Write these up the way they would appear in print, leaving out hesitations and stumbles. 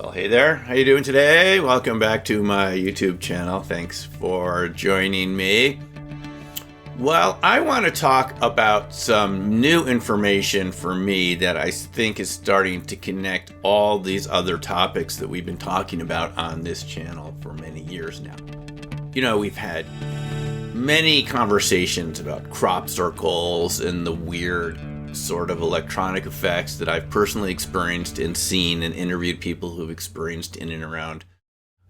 Well, hey there. How you doing today? Welcome back to my YouTube channel. Thanks for joining me. Well, I want to talk about some new information for me that I think is starting to connect all these other topics that we've been talking about on this channel for many years now. You know, we've had many conversations about crop circles and the weird sort of electronic effects that I've personally experienced and seen and interviewed people who've experienced in and around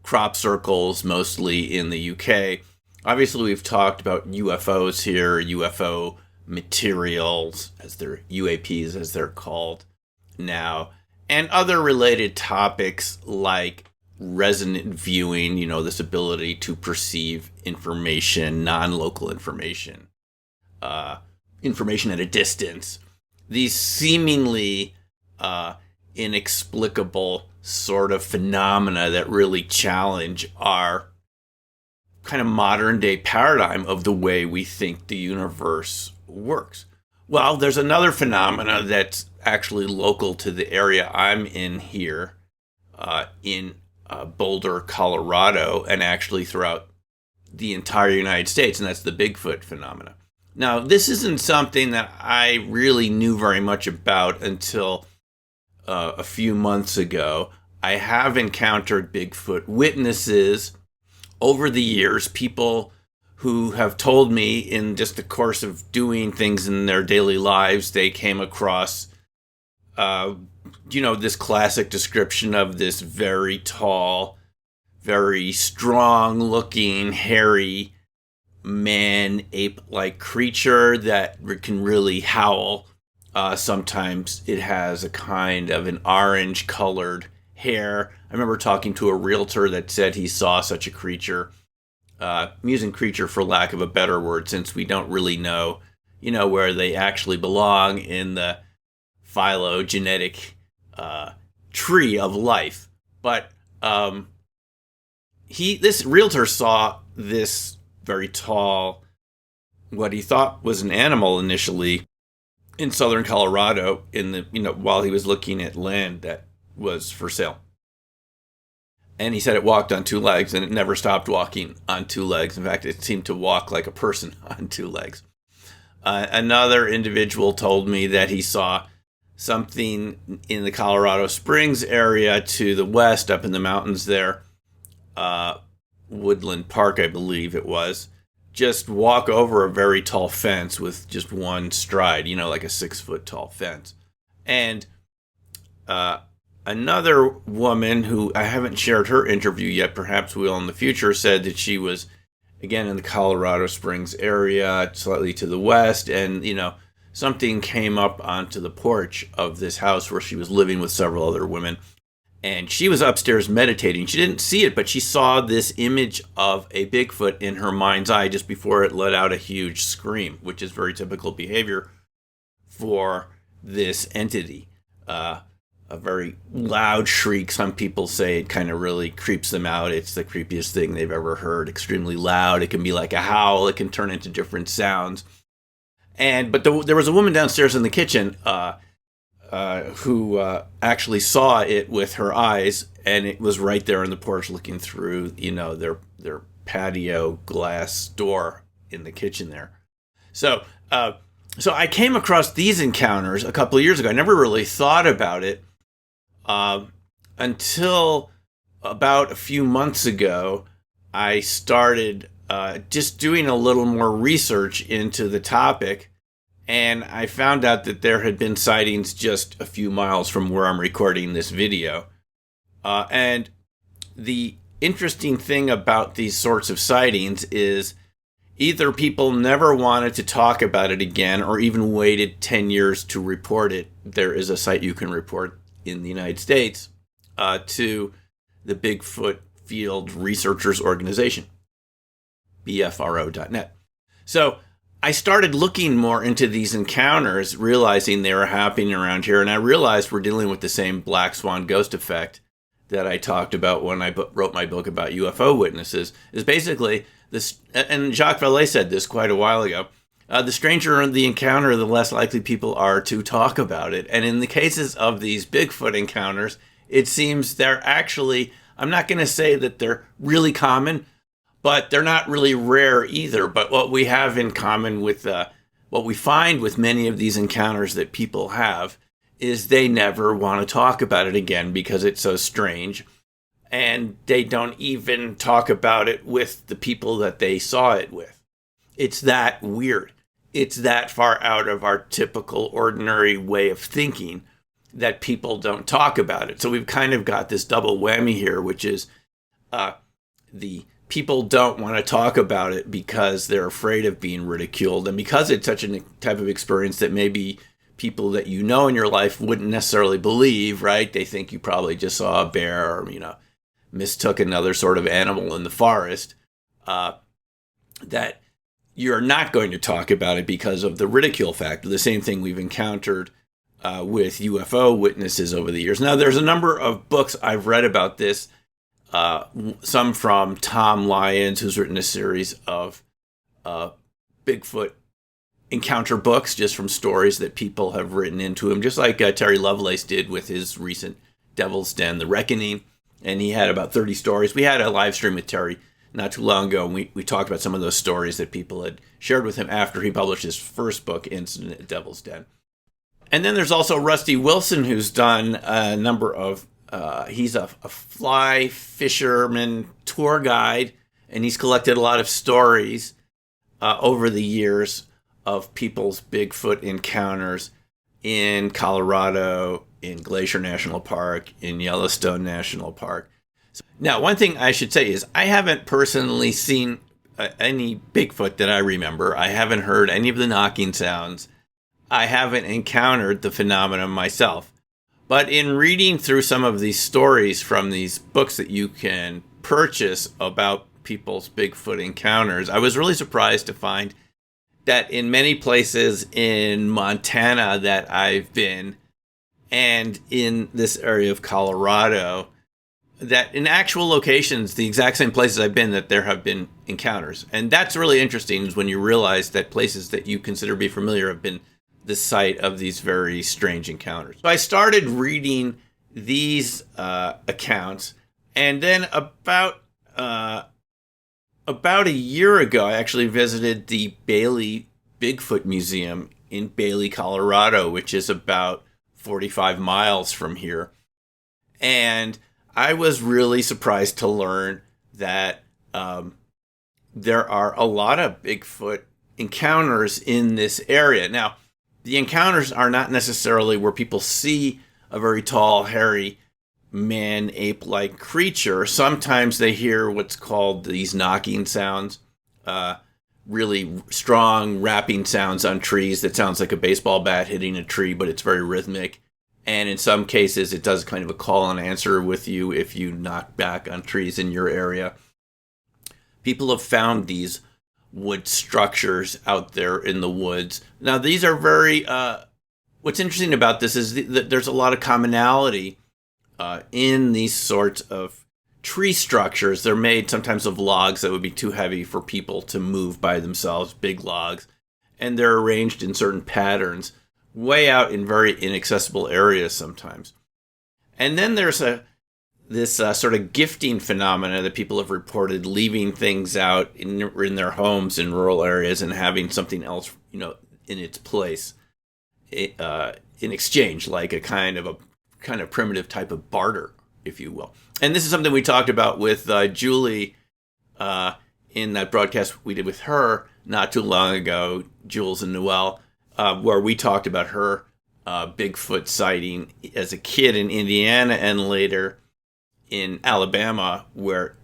crop circles, mostly in the UK. Obviously, we've talked about UFOs here, UFO materials, as they're UAPs as they're called now, and other related topics like resonant viewing, you know, this ability to perceive information, non-local information, information at a distance. These seemingly inexplicable sort of phenomena that really challenge our kind of modern day paradigm of the way we think the universe works. Well, there's another phenomena that's actually local to the area I'm in here, in Boulder, Colorado, and actually throughout the entire United States, and that's the Bigfoot phenomena. Now, this isn't something that I really knew very much about until a few months ago. I have encountered Bigfoot witnesses over the years, people who have told me in just the course of doing things in their daily lives, they came across, this classic description of this very tall, very strong-looking, hairy, man-ape-like creature that can really howl. Sometimes it has a kind of an orange-colored hair. I remember talking to a realtor that said he saw such a creature. I'm using creature for lack of a better word, since we don't really know, where they actually belong in the phylogenetic tree of life. But this realtor saw this very tall, what he thought was an animal initially, in southern Colorado while he was looking at land that was for sale. And he said it walked on two legs, and it never stopped walking on two legs. In fact, it seemed to walk like a person on two legs. Another individual told me that he saw something in the Colorado Springs area to the west, up in the mountains there, Woodland Park, I believe it was, just walk over a very tall fence with just one stride, like a 6-foot tall fence. And another woman who I haven't shared her interview yet, perhaps will in the future, said that she was, again, in the Colorado Springs area, slightly to the west, and, something came up onto the porch of this house where she was living with several other women. And she was upstairs meditating. She didn't see it, but she saw this image of a Bigfoot in her mind's eye just before it let out a huge scream, which is very typical behavior for this entity. A very loud shriek. Some people say it kind of really creeps them out. It's the creepiest thing they've ever heard. Extremely loud. It can be like a howl. It can turn into different sounds. But there was a woman downstairs in the kitchen who actually saw it with her eyes, and it was right there on the porch looking through, their patio glass door in the kitchen there. So I came across these encounters a couple of years ago. I never really thought about it until about a few months ago. I started just doing a little more research into the topic, and I found out that there had been sightings just a few miles from where I'm recording this video. And the interesting thing about these sorts of sightings is either people never wanted to talk about it again or even waited 10 years to report it. There is a site you can report in the United States to the Bigfoot Field Researchers Organization, bfro.net. So I started looking more into these encounters, realizing they were happening around here, and I realized we're dealing with the same black swan ghost effect that I talked about when I wrote my book about UFO witnesses. Is basically this, and Jacques Vallée said this quite a while ago, the stranger the encounter, the less likely people are to talk about it. And in the cases of these Bigfoot encounters, It seems they're actually, I'm not going to say that they're really common, but they're not really rare either. But what we have in common with what we find with many of these encounters that people have is they never want to talk about it again because it's so strange. And they don't even talk about it with the people that they saw it with. It's that weird. It's that far out of our typical ordinary way of thinking that people don't talk about it. So we've kind of got this double whammy here, which is the people don't want to talk about it because they're afraid of being ridiculed. And because it's such a type of experience that maybe people that you know in your life wouldn't necessarily believe, right? They think you probably just saw a bear or, mistook another sort of animal in the forest, that you're not going to talk about it because of the ridicule factor. The same thing we've encountered with UFO witnesses over the years. Now, there's a number of books I've read about this, some from Tom Lyons, who's written a series of Bigfoot encounter books just from stories that people have written into him, just like Terry Lovelace did with his recent Devil's Den, The Reckoning. And he had about 30 stories. We had a live stream with Terry not too long ago, and we talked about some of those stories that people had shared with him after he published his first book, Incident at Devil's Den. And then there's also Rusty Wilson, who's done a number of, he's a fly fisherman tour guide, and he's collected a lot of stories over the years of people's Bigfoot encounters in Colorado, in Glacier National Park, in Yellowstone National Park. Now, one thing I should say is I haven't personally seen any Bigfoot that I remember. I haven't heard any of the knocking sounds. I haven't encountered the phenomenon myself. But in reading through some of these stories from these books that you can purchase about people's Bigfoot encounters, I was really surprised to find that in many places in Montana that I've been, and in this area of Colorado, that in actual locations, the exact same places I've been, that there have been encounters. And that's really interesting is when you realize that places that you consider to be familiar have been the site of these very strange encounters. So I started reading these accounts, and then about a year ago, I actually visited the Bailey Bigfoot Museum in Bailey, Colorado, which is about 45 miles from here. And I was really surprised to learn that there are a lot of Bigfoot encounters in this area. Now, the encounters are not necessarily where people see a very tall, hairy, man-ape-like creature. Sometimes they hear what's called these knocking sounds, really strong rapping sounds on trees that sounds like a baseball bat hitting a tree, but it's very rhythmic. And in some cases, it does kind of a call and answer with you if you knock back on trees in your area. People have found these wood structures out there in the woods. Now, these are very, what's interesting about this is that there's a lot of commonality in these sorts of tree structures. They're made sometimes of logs that would be too heavy for people to move by themselves, big logs. And they're arranged in certain patterns, way out in very inaccessible areas sometimes. And then there's this sort of gifting phenomena that people have reported, leaving things out in their homes in rural areas and having something else, in its place, in exchange, like a kind of primitive type of barter, if you will. And this is something we talked about with Julie in that broadcast we did with her not too long ago, Jules and Noel, where we talked about her Bigfoot sighting as a kid in Indiana and later in Alabama, where,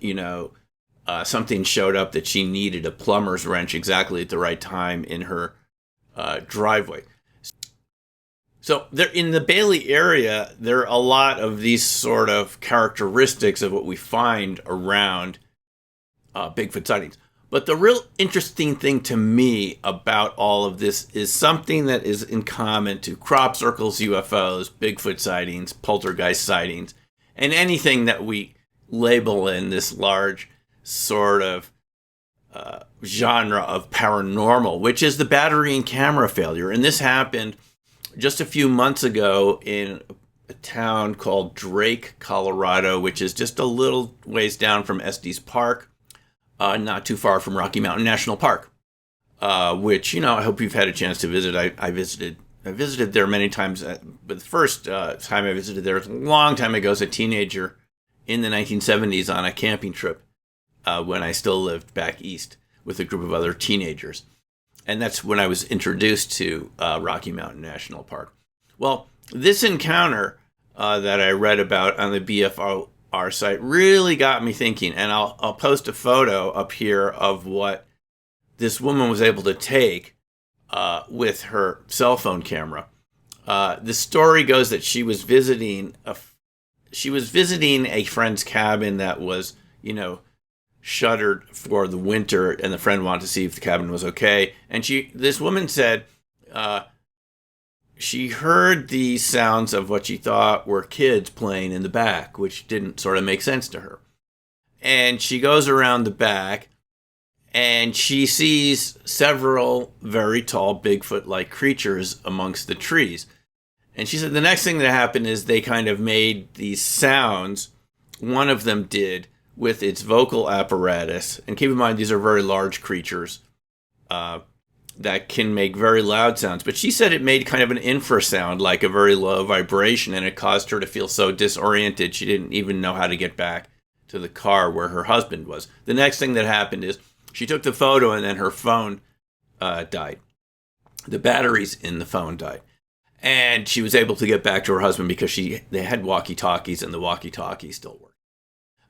something showed up that she needed a plumber's wrench exactly at the right time in her driveway. So there, in the Bailey area, there are a lot of these sort of characteristics of what we find around Bigfoot sightings. But the real interesting thing to me about all of this is something that is in common to crop circles, UFOs, Bigfoot sightings, poltergeist sightings, and anything that we label in this large sort of genre of paranormal, which is the battery and camera failure. And this happened just a few months ago in a town called Drake, Colorado, which is just a little ways down from Estes Park, not too far from Rocky Mountain National Park, which, I hope you've had a chance to visit. I visited there many times, but the first time I visited there was a long time ago as a teenager in the 1970s on a camping trip when I still lived back east with a group of other teenagers. And that's when I was introduced to Rocky Mountain National Park. Well, this encounter that I read about on the BFR site really got me thinking, and I'll post a photo up here of what this woman was able to take with her cell phone camera. The story goes that she was visiting a friend's cabin that was, shuttered for the winter, and the friend wanted to see if the cabin was okay. And this woman said she heard the sounds of what she thought were kids playing in the back, which didn't sort of make sense to her. And she goes around the back, and she sees several very tall Bigfoot-like creatures amongst the trees. And she said the next thing that happened is they kind of made these sounds. One of them did with its vocal apparatus. And keep in mind, these are very large creatures that can make very loud sounds. But she said it made kind of an infrasound, like a very low vibration, and it caused her to feel so disoriented she didn't even know how to get back to the car where her husband was. The next thing that happened is she took the photo, and then her phone died. The batteries in the phone died. And she was able to get back to her husband because they had walkie-talkies, and the walkie-talkie still worked.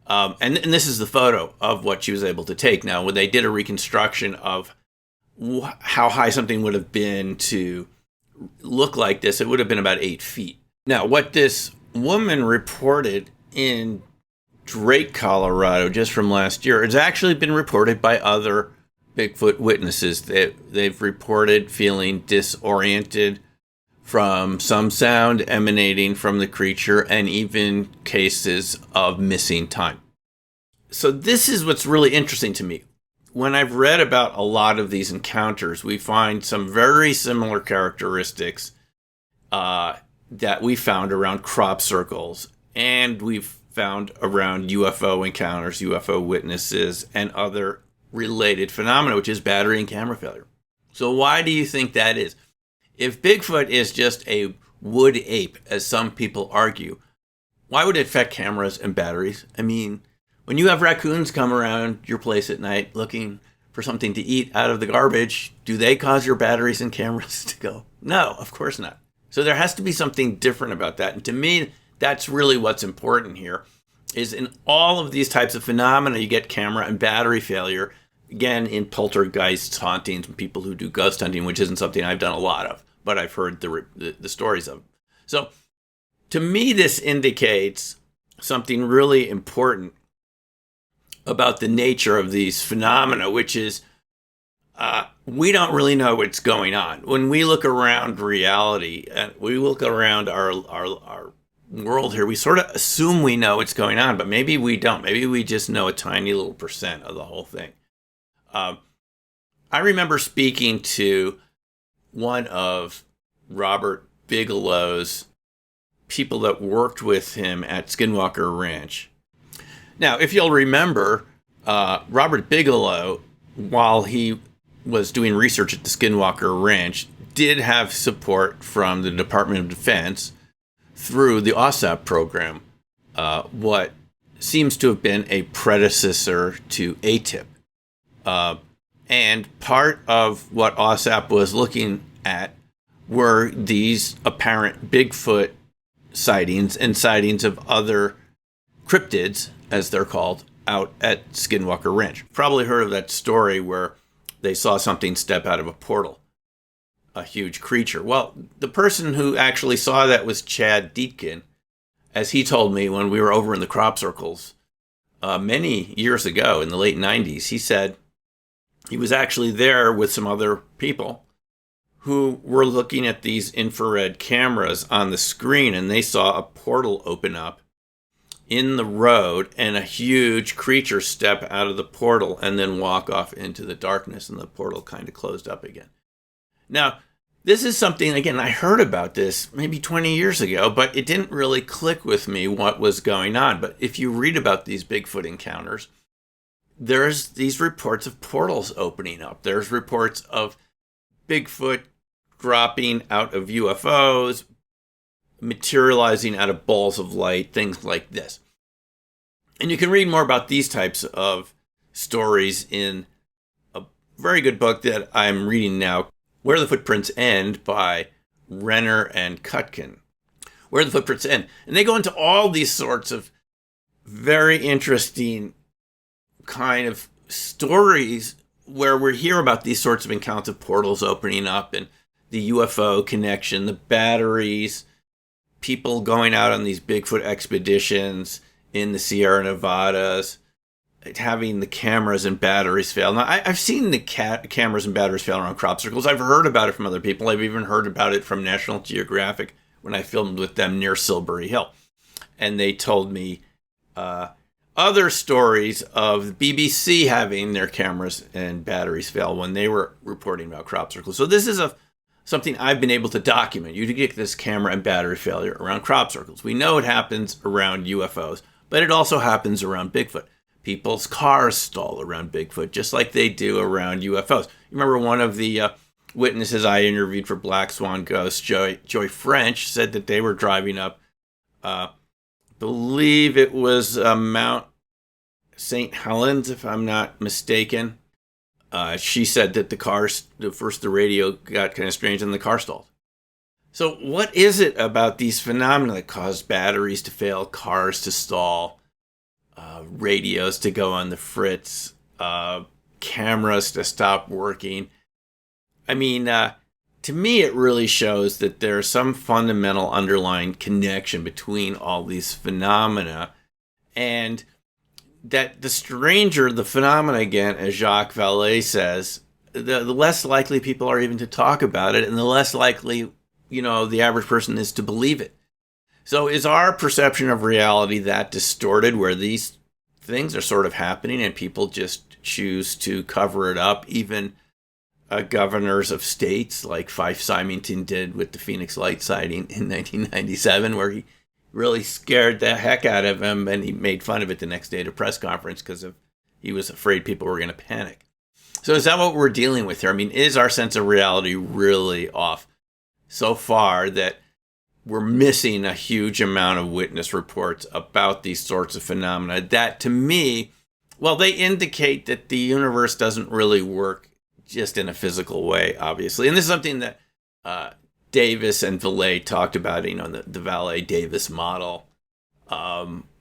And this is the photo of what she was able to take. Now, when they did a reconstruction of how high something would have been to look like this, it would have been about 8 feet. Now, what this woman reported in Drake, Colorado, just from last year, it's actually been reported by other Bigfoot witnesses. They've reported feeling disoriented from some sound emanating from the creature, and even cases of missing time. So this is what's really interesting to me. When I've read about a lot of these encounters, we find some very similar characteristics that we found around crop circles, and we've found around UFO encounters, UFO witnesses, and other related phenomena, which is battery and camera failure. So why do you think that is? If Bigfoot is just a wood ape, as some people argue, why would it affect cameras and batteries? I mean, when you have raccoons come around your place at night looking for something to eat out of the garbage, do they cause your batteries and cameras to go? No, of course not. So there has to be something different about that. And to me, that's really what's important here, is in all of these types of phenomena, you get camera and battery failure. Again, in poltergeists, hauntings, and people who do ghost hunting, which isn't something I've done a lot of, but I've heard the stories of. So to me, this indicates something really important about the nature of these phenomena, which is we don't really know what's going on. When we look around reality, and we look around our world here, we sort of assume we know what's going on, but maybe we don't. Maybe we just know a tiny little percent of the whole thing. I remember speaking to one of Robert Bigelow's people that worked with him at Skinwalker Ranch. Now, if you'll remember, Robert Bigelow, while he was doing research at the Skinwalker Ranch, did have support from the Department of Defense through the OSAP program, what seems to have been a predecessor to ATIP. And part of what OSAP was looking at were these apparent Bigfoot sightings and sightings of other cryptids, as they're called, out at Skinwalker Ranch. Probably heard of that story where they saw something step out of a portal, a huge creature. Well, the person who actually saw that was Chad Deatkin, as he told me when we were over in the crop circles many years ago in the late 90s. He said he was actually there with some other people who were looking at these infrared cameras on the screen, and they saw a portal open up in the road and a huge creature step out of the portal and then walk off into the darkness, and the portal kind of closed up again. Now, this is something, again, I heard about this maybe 20 years ago, but it didn't really click with me what was going on. But if you read about these Bigfoot encounters, there's these reports of portals opening up. There's reports of Bigfoot dropping out of UFOs, materializing out of balls of light, things like this. And you can read more about these types of stories in a very good book that I'm reading now, Where the Footprints End by Renner and Kutkin. Where the Footprints End. And they go into all these sorts of very interesting kind of stories where we hear about these sorts of accounts of portals opening up and the UFO connection, the batteries, people going out on these Bigfoot expeditions in the Sierra Nevadas, having the cameras and batteries fail. Now, I've seen the cameras and batteries fail around crop circles. I've heard about it from other people. I've even heard about it from National Geographic when I filmed with them near Silbury Hill. And they told me other stories of the BBC having their cameras and batteries fail when they were reporting about crop circles. So this is something I've been able to document. You get this camera and battery failure around crop circles. We know it happens around UFOs, but it also happens around Bigfoot. People's cars stall around Bigfoot, just like they do around UFOs. You remember one of the witnesses I interviewed for Black Swan Ghost, Joy French, said that they were driving up, believe it was Mount St. Helens, if I'm not mistaken. She said that the radio got kind of strange and the car stalled. So what is it about these phenomena that cause batteries to fail, cars to stall, radios to go on the fritz, cameras to stop working? I mean, to me, it really shows that there's some fundamental underlying connection between all these phenomena, and that the stranger the phenomena, again, as Jacques Vallée says, the less likely people are even to talk about it, and the less likely, the average person is to believe it. So is our perception of reality that distorted, where these things are sort of happening and people just choose to cover it up? Even governors of states like Fife Symington did with the Phoenix Light sighting in 1997, where he really scared the heck out of him, and he made fun of it the next day at a press conference because he was afraid people were going to panic. So is that what we're dealing with here? I mean, is our sense of reality really off so far that we're missing a huge amount of witness reports about these sorts of phenomena that, to me, well, they indicate that the universe doesn't really work just in a physical way, obviously. And this is something that Davis and Vallée talked about, the Vallée-Davis model,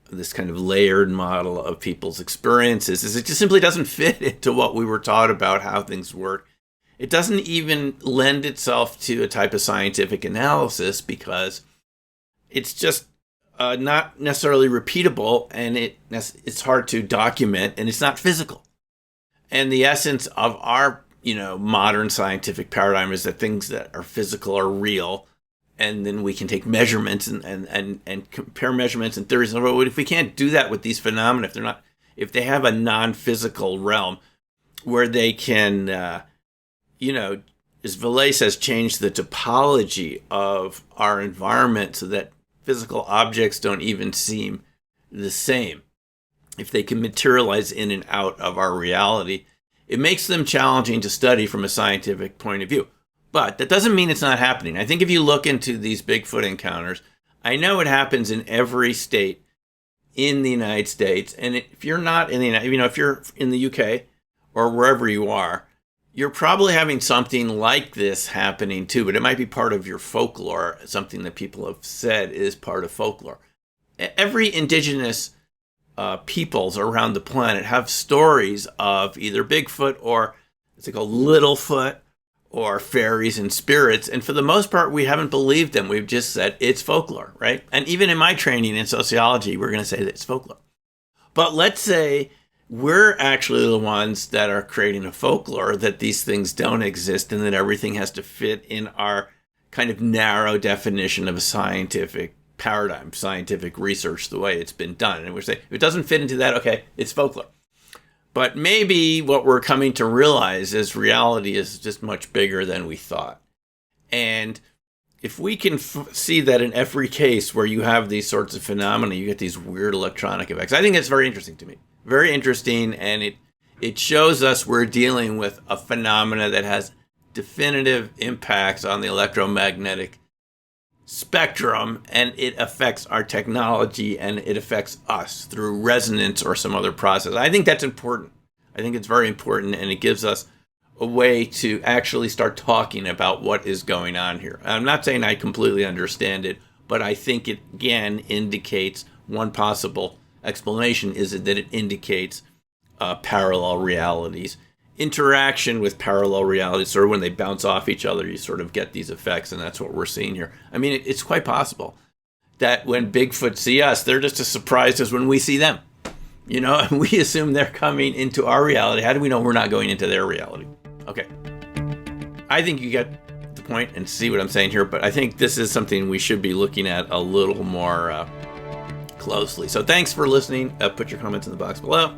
this kind of layered model of people's experiences, is it just simply doesn't fit into what we were taught about how things work. It doesn't even lend itself to a type of scientific analysis because it's just not necessarily repeatable, and it's hard to document, and it's not physical. And the essence of our modern scientific paradigm is that things that are physical are real, and then we can take measurements and compare measurements and theories. But if we can't do that with these phenomena, if they have a non-physical realm where they can, as Vallée says, change the topology of our environment so that physical objects don't even seem the same, if they can materialize in and out of our reality, it makes them challenging to study from a scientific point of view. But that doesn't mean it's not happening. I think if you look into these Bigfoot encounters, I know it happens in every state in the United States. And if you're not in the United, if you're in the UK or wherever you are, you're probably having something like this happening too, but it might be part of your folklore, something that people have said is part of folklore. Every indigenous peoples around the planet have stories of either Bigfoot or it's called Littlefoot or fairies and spirits. And for the most part, we haven't believed them. We've just said it's folklore, right? And even in my training in sociology, we're going to say that it's folklore. But let's say we're actually the ones that are creating a folklore that these things don't exist and that everything has to fit in our kind of narrow definition of a scientific paradigm, scientific research, the way it's been done. And we say, if it doesn't fit into that, okay, it's folklore. But maybe what we're coming to realize is reality is just much bigger than we thought. And if we can see that in every case where you have these sorts of phenomena, you get these weird electronic effects. I think it's very interesting to me. Very interesting, and it shows us we're dealing with a phenomena that has definitive impacts on the electromagnetic spectrum, and it affects our technology, and it affects us through resonance or some other process. I think that's important. I think it's very important, and it gives us a way to actually start talking about what is going on here. I'm not saying I completely understand it, but I think it, again, indicates one possible explanation is that it indicates parallel realities. Interaction with parallel realities, sort of when they bounce off each other, you sort of get these effects, and that's what we're seeing here. I mean, it's quite possible that when Bigfoot see us, they're just as surprised as when we see them. You know, and we assume they're coming into our reality. How do we know we're not going into their reality? Okay. I think you get the point and see what I'm saying here, but I think this is something we should be looking at a little more closely. So thanks for listening. Put your comments in the box below.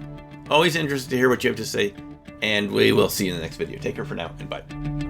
Always interested to hear what you have to say, and we will see you in the next video. Take care for now, and bye.